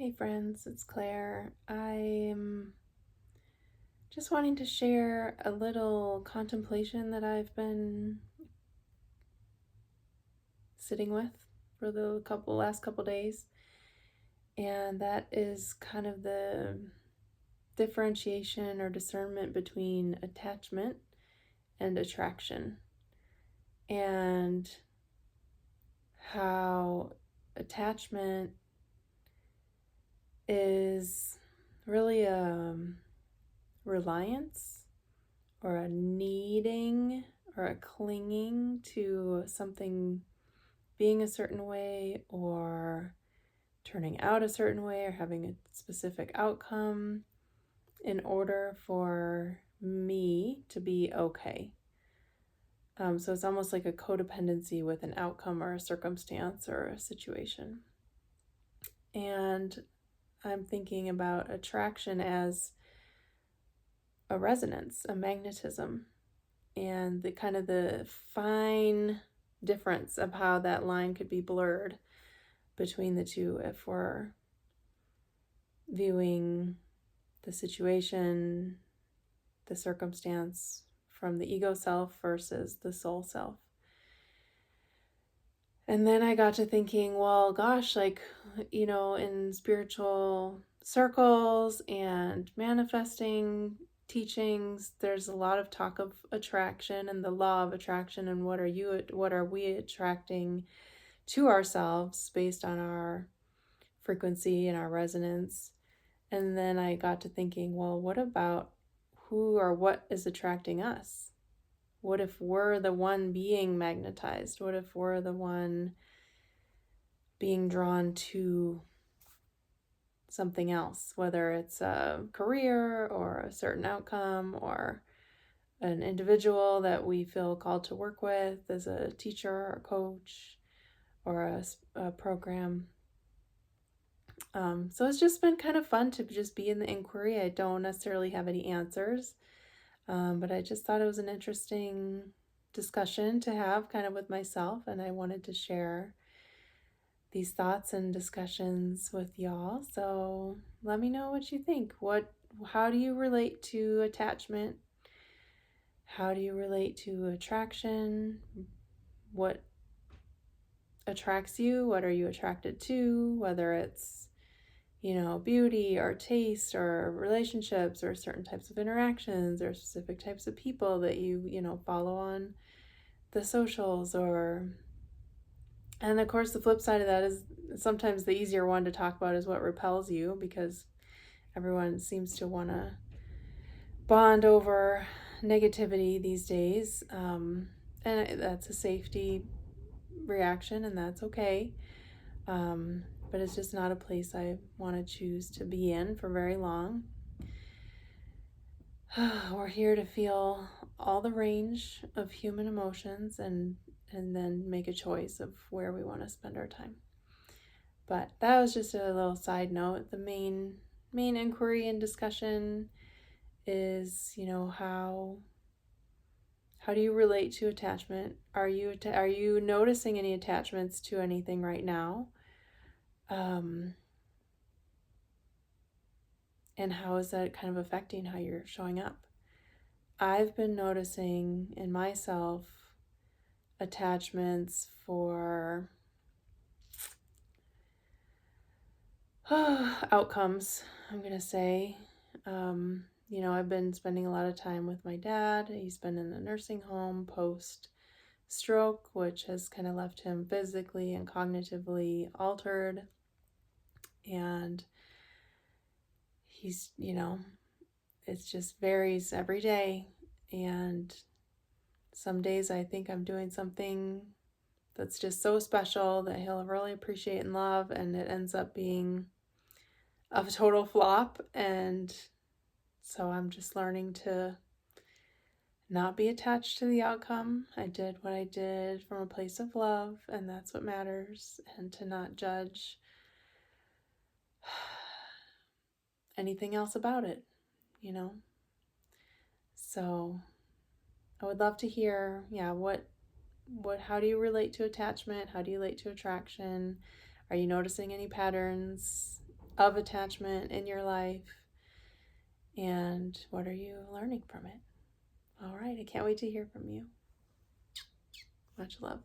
Hey friends, it's Claire. I'm just wanting to share a little contemplation that I've been sitting with for the last couple days. And that is kind of the differentiation or discernment between attachment and attraction. And how attachment is really a reliance or a needing or a clinging to something being a certain way or turning out a certain way or having a specific outcome in order for me to be okay. So it's almost like a codependency with an outcome or a circumstance or a situation. And I'm thinking about attraction as a resonance, a magnetism, and the kind of the fine difference of how that line could be blurred between the two if we're viewing the situation, the circumstance from the ego self versus the soul self. And then I got to thinking, well, gosh, in spiritual circles and manifesting teachings, there's a lot of talk of attraction and the law of attraction and what are we attracting to ourselves based on our frequency and our resonance. And then I got to thinking, well, what about who or what is attracting us? What if we're the one being magnetized? What if we're the one being drawn to something else, whether it's a career or a certain outcome or an individual that we feel called to work with as a teacher or coach or a program. So it's just been kind of fun to just be in the inquiry. I don't necessarily have any answers, but I just thought it was an interesting discussion to have kind of with myself, and I wanted to share these thoughts and discussions with y'all. So let me know what you think. How do you relate to attachment? How do you relate to attraction? What attracts you? What are you attracted to? Whether it's, beauty or taste or relationships or certain types of interactions or specific types of people that you follow on the socials and of course the flip side of that is sometimes the easier one to talk about is what repels you, because everyone seems to want to bond over negativity these days. And that's a safety reaction, and that's okay. But it's just not a place I want to choose to be in for very long. We're here to feel all the range of human emotions and then make a choice of where we want to spend our time. But that was just a little side note. The main inquiry and discussion is, how do you relate to attachment? Are you noticing any attachments to anything right now? And how is that kind of affecting how you're showing up? I've been noticing in myself attachments for outcomes, I'm going to say. I've been spending a lot of time with my dad. He's been in a nursing home post-stroke, which has kind of left him physically and cognitively altered. And he's, it just varies every day. And some days I think I'm doing something that's just so special that he'll really appreciate and love, and it ends up being a total flop. And so I'm just learning to not be attached to the outcome. I did what I did from a place of love, and that's what matters, and to not judge anything else about it, So I would love to hear, how do you relate to attachment? How do you relate to attraction? Are you noticing any patterns? of attachment in your life, and what are you learning from it? All right, I can't wait to hear from you. Much love.